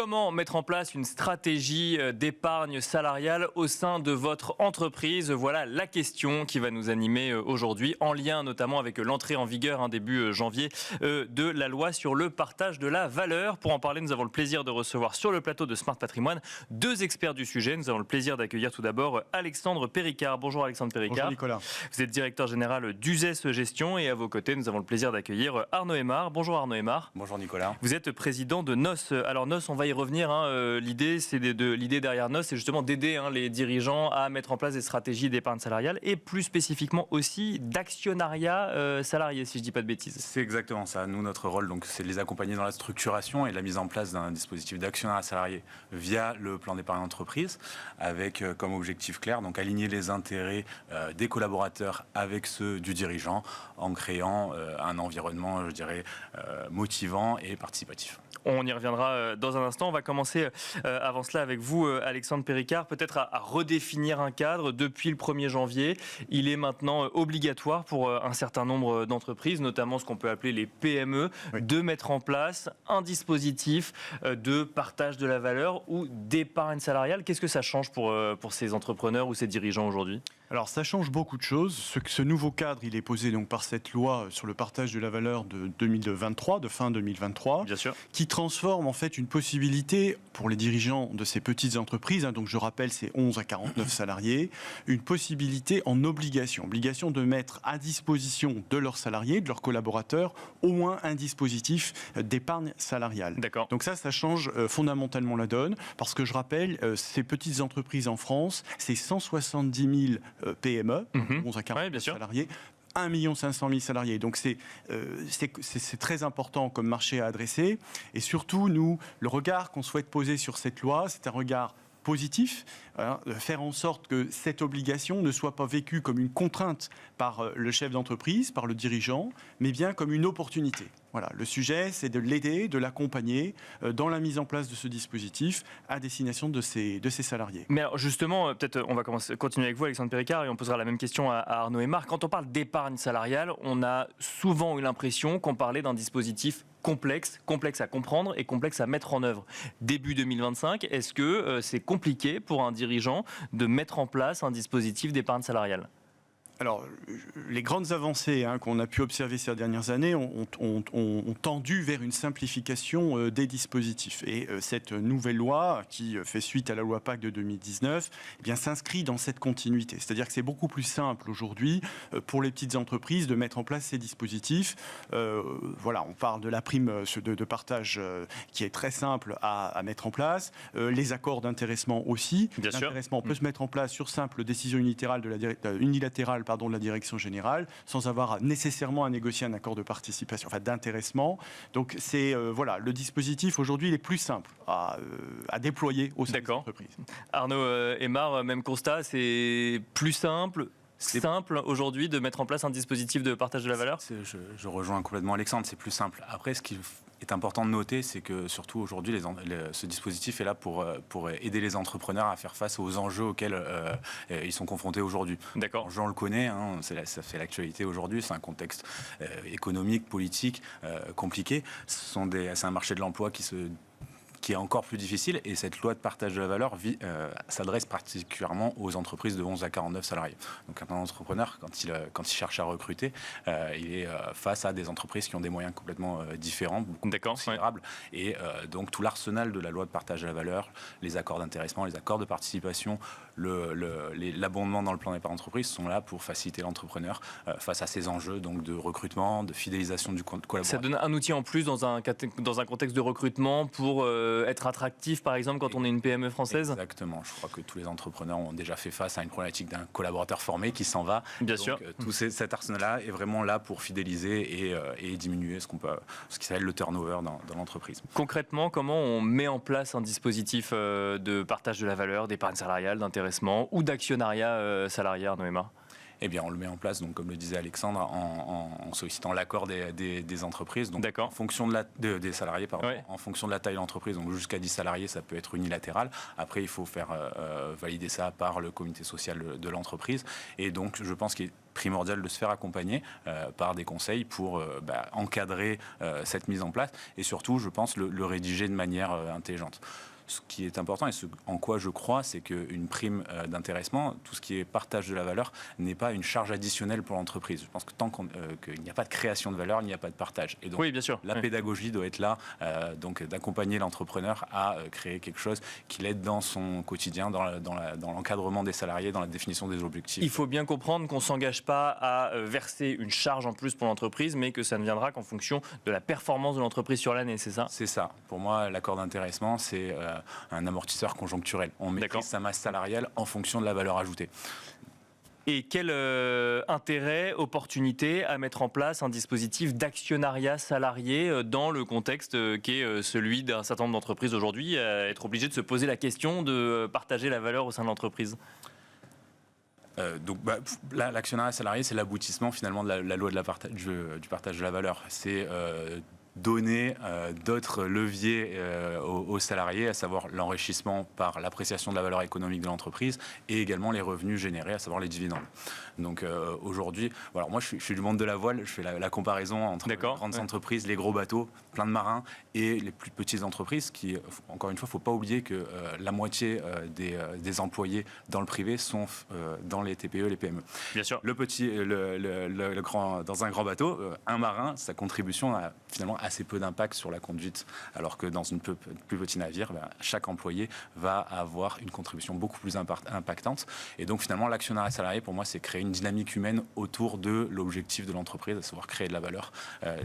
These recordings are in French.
Comment mettre en place une stratégie d'épargne salariale au sein de votre entreprise? Voilà la question qui va nous animer aujourd'hui, en lien notamment avec l'entrée en vigueur début janvier de la loi sur le partage de la valeur. Pour en parler, nous avons le plaisir de recevoir sur le plateau de Smart Patrimoine deux experts du sujet. Nous avons le plaisir d'accueillir tout d'abord Alexandre Péricard. Bonjour Alexandre Péricard. Bonjour Nicolas. Vous êtes directeur général d'Uzès Gestion et à vos côtés, nous avons le plaisir d'accueillir Arnaud Aymar. Bonjour Arnaud Aymar. Bonjour Nicolas. Vous êtes président de NOS. Alors NOS, on va y revenir. L'idée derrière NOS, c'est justement d'aider les dirigeants à mettre en place des stratégies d'épargne salariale et plus spécifiquement aussi d'actionnariat salarié, si je ne dis pas de bêtises. C'est exactement ça. Nous, notre rôle, donc, c'est de les accompagner dans la structuration et la mise en place d'un dispositif d'actionnariat salarié via le plan d'épargne entreprise, avec comme objectif clair, donc aligner les intérêts des collaborateurs avec ceux du dirigeant en créant un environnement, je dirais, motivant et participatif. On y reviendra dans un instant. On va commencer avant cela avec vous, Alexandre Péricard, peut-être à redéfinir un cadre. Depuis le 1er janvier, il est maintenant obligatoire pour un certain nombre d'entreprises, notamment ce qu'on peut appeler les PME, de mettre en place un dispositif de partage de la valeur ou d'épargne salariale. Qu'est-ce que ça change pour ces entrepreneurs ou ces dirigeants aujourd'hui ? Alors ça change beaucoup de choses. Ce nouveau cadre, il est posé donc par cette loi sur le partage de la valeur de 2023, de fin 2023, bien sûr, qui transforme en fait une possibilité pour les dirigeants de ces petites entreprises, donc je rappelle c'est 11 à 49 salariés, une possibilité en obligation de mettre à disposition de leurs salariés, de leurs collaborateurs, au moins un dispositif d'épargne salariale. D'accord. Donc ça change fondamentalement la donne, parce que je rappelle, ces petites entreprises en France, c'est 170 000 PME, 11 à 49 salariés, 1 500 000 salariés. Donc c'est très important comme marché à adresser. Et surtout, nous, le regard qu'on souhaite poser sur cette loi, c'est un regard positif, faire en sorte que cette obligation ne soit pas vécue comme une contrainte par le chef d'entreprise, par le dirigeant, mais bien comme une opportunité. Voilà, le sujet, c'est de l'aider, de l'accompagner dans la mise en place de ce dispositif à destination de ses salariés. Mais alors justement, peut-être on va continuer avec vous, Alexandre Péricard, et on posera la même question à Arnaud Aymar. Quand on parle d'épargne salariale, on a souvent eu l'impression qu'on parlait d'un dispositif complexe à comprendre et complexe à mettre en œuvre. Début 2025, est-ce que c'est compliqué pour un dirigeant de mettre en place un dispositif d'épargne salariale ? Alors, les grandes avancées qu'on a pu observer ces dernières années ont tendu vers une simplification des dispositifs. Et cette nouvelle loi, qui fait suite à la loi PACTE de 2019, s'inscrit dans cette continuité. C'est-à-dire que c'est beaucoup plus simple aujourd'hui pour les petites entreprises de mettre en place ces dispositifs. On parle de la prime de partage qui est très simple à mettre en place. Les accords d'intéressement aussi. L'intéressement peut se mettre en place sur simple décision unilatérale de la direction générale, sans avoir nécessairement à négocier un accord de participation, d'intéressement. Donc le dispositif aujourd'hui il est plus simple à déployer au sein des entreprises. Arnaud Aymar, même constat, c'est plus simple aujourd'hui de mettre en place un dispositif de partage de la valeur ? Je rejoins complètement Alexandre, c'est plus simple. Après, ce qui est important de noter, c'est que surtout aujourd'hui, ce dispositif est là pour aider les entrepreneurs à faire face aux enjeux auxquels ils sont confrontés aujourd'hui. D'accord. L'enjeu, on le connaît, ça fait l'actualité aujourd'hui, c'est un contexte économique, politique compliqué. C'est un marché de l'emploi qui est encore plus difficile, et cette loi de partage de la valeur s'adresse particulièrement aux entreprises de 11 à 49 salariés. Donc un entrepreneur, quand il cherche à recruter, il est face à des entreprises qui ont des moyens complètement différents, beaucoup plus considérables, et donc tout l'arsenal de la loi de partage de la valeur, les accords d'intéressement, les accords de participation, l'abondement dans le plan d'épargne entreprise sont là pour faciliter l'entrepreneur face à ces enjeux donc de recrutement, de fidélisation du collaborateur. Ça donne un outil en plus dans un contexte de recrutement pour être attractif, par exemple, quand on est une PME française ? Exactement. Je crois que tous les entrepreneurs ont déjà fait face à une problématique d'un collaborateur formé qui s'en va. Bien sûr. Tout cet arsenal-là est vraiment là pour fidéliser et diminuer ce qui s'appelle le turnover dans l'entreprise. Concrètement, comment on met en place un dispositif de partage de la valeur, d'épargne salariale, d'intéressement ou d'actionnariat salarié, Arnaud Aymar ? Eh bien, on le met en place, donc, comme le disait Alexandre, en sollicitant l'accord des entreprises. Donc, en fonction des salariés, pardon, en fonction de la taille de l'entreprise, donc jusqu'à 10 salariés, ça peut être unilatéral. Après, il faut faire valider ça par le comité social de l'entreprise. Et donc, je pense qu'il est primordial de se faire accompagner par des conseils pour encadrer cette mise en place et surtout, je pense, le rédiger de manière intelligente. Ce qui est important et ce en quoi je crois, c'est qu'une prime d'intéressement, tout ce qui est partage de la valeur, n'est pas une charge additionnelle pour l'entreprise. Je pense que tant qu'il n'y a pas de création de valeur, il n'y a pas de partage. Et donc, oui, bien sûr. La pédagogie doit être là, donc d'accompagner l'entrepreneur à créer quelque chose qui l'aide dans son quotidien, dans l'encadrement des salariés, dans la définition des objectifs. Il faut bien comprendre qu'on ne s'engage pas à verser une charge en plus pour l'entreprise, mais que ça ne viendra qu'en fonction de la performance de l'entreprise sur l'année, c'est ça ? C'est ça. Pour moi, l'accord d'intéressement, c'est un amortisseur conjoncturel. On maîtrise sa masse salariale en fonction de la valeur ajoutée. Et quel intérêt, opportunité à mettre en place un dispositif d'actionnariat salarié dans le contexte qui est celui d'un certain nombre d'entreprises aujourd'hui, être obligé de se poser la question de partager la valeur au sein de l'entreprise ? L'actionnariat salarié, c'est l'aboutissement finalement de la loi du partage de la valeur. C'est donner d'autres leviers aux salariés, à savoir l'enrichissement par l'appréciation de la valeur économique de l'entreprise et également les revenus générés, à savoir les dividendes. Donc aujourd'hui, voilà, moi je suis du monde de la voile, je fais la comparaison entre les grandes entreprises, les gros bateaux, plein de marins, et les plus petites entreprises qui, encore une fois, il ne faut pas oublier que la moitié des employés dans le privé sont dans les TPE, les PME. Bien sûr. Dans un grand bateau, un marin, sa contribution a finalement assez peu d'impact sur la conduite, alors que dans une plus petit navire, chaque employé va avoir une contribution beaucoup plus impactante. Et donc finalement, l'actionnariat salarié, pour moi, c'est créer une dynamique humaine autour de l'objectif de l'entreprise, à savoir créer de la valeur,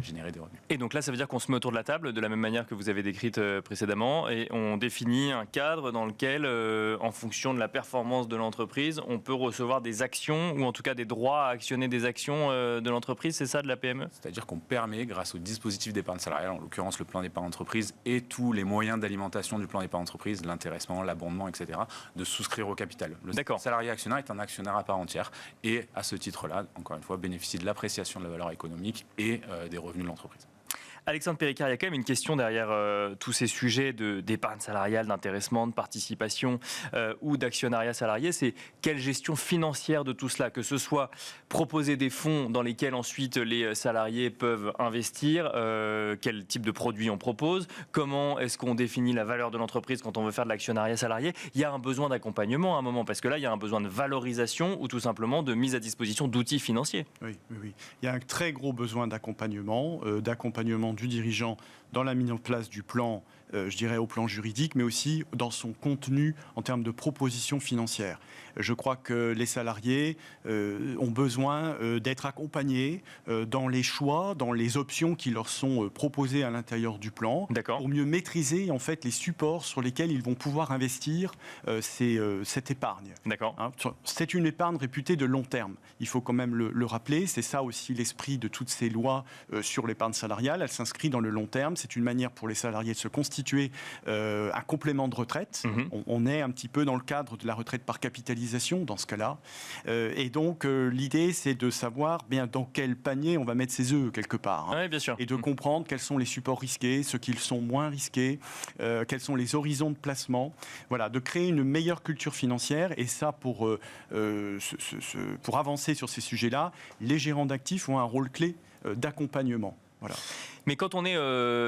générer des revenus. Et donc là, ça veut dire qu'on se met autour de la table, de la même manière que vous avez décrite précédemment, et on définit un cadre dans lequel, en fonction de la performance de l'entreprise, on peut recevoir des actions, ou en tout cas des droits à actionner des actions de l'entreprise, c'est ça, de la PME ? C'est-à-dire qu'on permet, grâce au dispositif d'épargne salariale, en l'occurrence le plan d'épargne entreprise, et tous les moyens d'alimentation du plan d'épargne entreprise, l'intéressement, l'abondement, etc., de souscrire au capital. Le salarié actionnaire est un actionnaire à part entière, et à ce titre-là, encore une fois, bénéficie de l'appréciation de la valeur économique et des revenus de l'entreprise. Alexandre Péricard, il y a quand même une question derrière tous ces sujets d'épargne salariale, d'intéressement, de participation ou d'actionnariat salarié. C'est quelle gestion financière de tout cela ? Que ce soit proposer des fonds dans lesquels ensuite les salariés peuvent investir, quel type de produits on propose, comment est-ce qu'on définit la valeur de l'entreprise quand on veut faire de l'actionnariat salarié. Il y a un besoin d'accompagnement à un moment, parce que là, il y a un besoin de valorisation ou tout simplement de mise à disposition d'outils financiers. Oui. Il y a un très gros besoin d'accompagnement du dirigeant dans la mise en place du plan, je dirais au plan juridique, mais aussi dans son contenu en termes de propositions financières. Je crois que les salariés ont besoin d'être accompagnés dans les choix, dans les options qui leur sont proposées à l'intérieur du plan, pour mieux maîtriser en fait les supports sur lesquels ils vont pouvoir investir cette épargne. C'est une épargne réputée de long terme. Il faut quand même le rappeler. C'est ça aussi l'esprit de toutes ces lois sur l'épargne salariale. Elle s'inscrit dans le long terme. C'est une manière pour les salariés de se constituer un complément de retraite. On est un petit peu dans le cadre de la retraite par capitalisation dans ce cas-là. Et donc, l'idée, c'est de savoir bien dans quel panier on va mettre ses œufs, quelque part. Oui, bien sûr. Et de comprendre quels sont les supports risqués, ceux qui sont moins risqués, quels sont les horizons de placement. Voilà, de créer une meilleure culture financière. Et ça, pour avancer sur ces sujets-là, les gérants d'actifs ont un rôle clé d'accompagnement. Voilà. Mais quand on est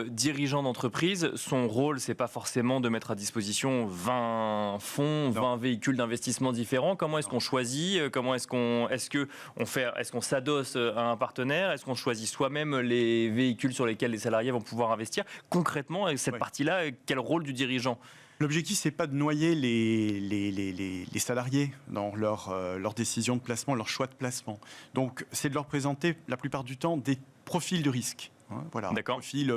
dirigeant d'entreprise, son rôle, c'est pas forcément de mettre à disposition 20 fonds, 20 véhicules d'investissement différents. Comment est-ce qu'on choisit ? Comment est-ce qu'on s'adosse à un partenaire ? Est-ce qu'on choisit soi-même les véhicules sur lesquels les salariés vont pouvoir investir ? Concrètement, cette partie-là, quel rôle du dirigeant ? L'objectif, c'est pas de noyer les salariés dans leur décision de placement, leur choix de placement. Donc, c'est de leur présenter, la plupart du temps, des profils de risque. Voilà, un D'accord. profil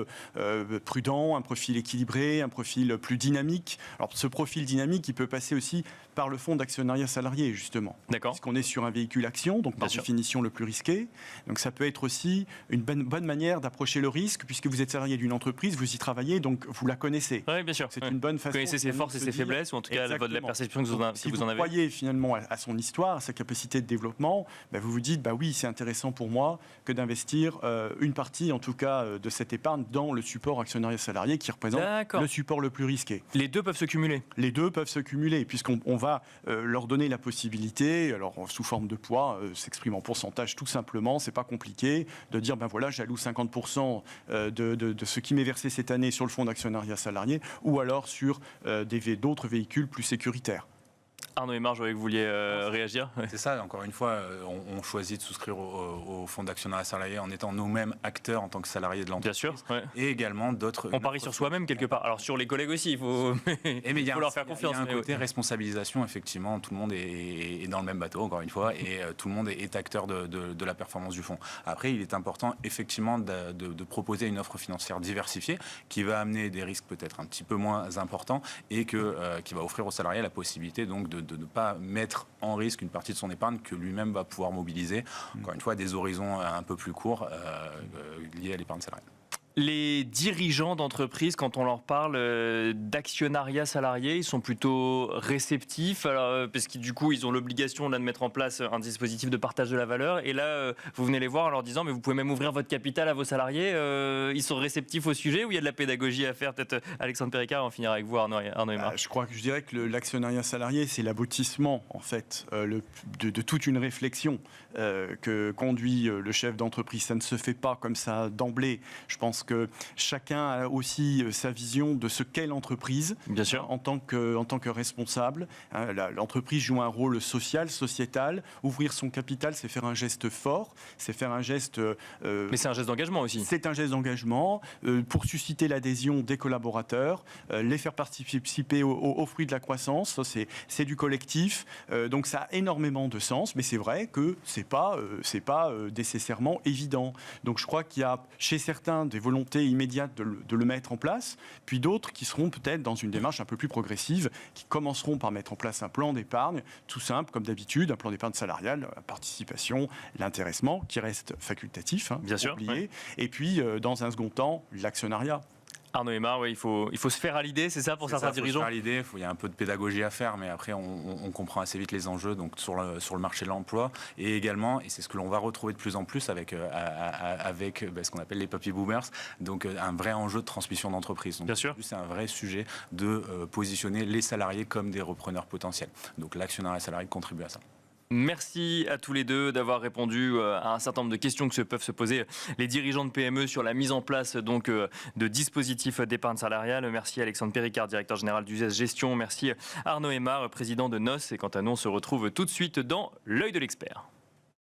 prudent, un profil équilibré, un profil plus dynamique. Alors ce profil dynamique, il peut passer aussi par le fonds d'actionnariat salarié, justement. D'accord. Puisqu'on est sur un véhicule action, donc par définition le plus risqué. Donc ça peut être aussi une bonne manière d'approcher le risque, puisque vous êtes salarié d'une entreprise, vous y travaillez, donc vous la connaissez. Oui, bien sûr. C'est une bonne façon. Vous connaissez ses forces et ses faiblesses, ou en tout cas la perception que vous en avez. Si vous croyez finalement à son histoire, à sa capacité de développement, vous vous dites, oui, c'est intéressant pour moi que d'investir une partie, en tout cas, de cette épargne dans le support actionnariat salarié qui représente le support le plus risqué. Les deux peuvent se cumuler. Les deux peuvent se cumuler, puisqu'on va leur donner la possibilité, alors sous forme de poids, s'exprime en pourcentage tout simplement, c'est pas compliqué, de dire, voilà, j'alloue 50% de ce qui m'est versé cette année sur le fonds d'actionnariat salarié, ou alors sur d'autres véhicules plus sécuritaires. Arnaud Aymar, je voyais que vous vouliez réagir. C'est ça, encore une fois, on choisit de souscrire au fonds d'actionnariat salarié en étant nous-mêmes acteurs en tant que salariés de l'entreprise. Bien sûr. Ouais. Et également d'autres... On parie sur soi-même quelque part. Alors sur les collègues aussi, il faut leur faire confiance. Il y a un côté responsabilisation, effectivement. Tout le monde est dans le même bateau, encore une fois, et tout le monde est acteur de la performance du fonds. Après, il est important, effectivement, de proposer une offre financière diversifiée qui va amener des risques peut-être un petit peu moins importants et qui va offrir aux salariés la possibilité donc de ne pas mettre en risque une partie de son épargne que lui-même va pouvoir mobiliser, encore une fois, à des horizons un peu plus courts liés à l'épargne salariale. Les dirigeants d'entreprise, quand on leur parle d'actionnariat salarié, ils sont plutôt réceptifs, parce que du coup, ils ont l'obligation de mettre en place un dispositif de partage de la valeur. Et là, vous venez les voir en leur disant, mais vous pouvez même ouvrir votre capital à vos salariés. Ils sont réceptifs au sujet, ou il y a de la pédagogie à faire? Peut-être Alexandre Péricard, on va finir avec vous, Arnaud Aymar. Je dirais que l'actionnariat salarié, c'est l'aboutissement, en fait, de toute une réflexion que conduit le chef d'entreprise. Ça ne se fait pas comme ça d'emblée. Je pense que chacun a aussi sa vision de ce qu'est l'entreprise. Bien sûr. En tant que responsable. L'entreprise joue un rôle social, sociétal. Ouvrir son capital, c'est faire un geste fort, c'est faire un geste... Mais c'est un geste d'engagement aussi. C'est un geste d'engagement pour susciter l'adhésion des collaborateurs, les faire participer aux fruits de la croissance. Ça, c'est du collectif. Donc ça a énormément de sens, mais c'est vrai que c'est pas nécessairement évident. Donc je crois qu'il y a chez certains des volonté immédiate de le mettre en place, puis d'autres qui seront peut-être dans une démarche un peu plus progressive, qui commenceront par mettre en place un plan d'épargne, tout simple, comme d'habitude, un plan d'épargne salariale, la participation, l'intéressement, qui reste facultatif, bien sûr, oublié, et puis, dans un second temps, l'actionnariat. Arnaud Aymar, il faut se faire à l'idée, c'est ça pour certains dirigeants? Il faut se faire à l'idée, il y a un peu de pédagogie à faire, mais après on comprend assez vite les enjeux donc sur le marché de l'emploi et également, et c'est ce que l'on va retrouver de plus en plus avec ce qu'on appelle les baby boomers, donc un vrai enjeu de transmission d'entreprise. Donc, bien sûr. C'est un vrai sujet de positionner les salariés comme des repreneurs potentiels. Donc l'actionnariat salarié contribue à ça. Merci à tous les deux d'avoir répondu à un certain nombre de questions que peuvent se poser les dirigeants de PME sur la mise en place donc de dispositifs d'épargne salariale. Merci Alexandre Péricard, directeur général d'USS Gestion. Merci Arnaud Aymar, président de NOS. Et quant à nous, on se retrouve tout de suite dans l'œil de l'expert.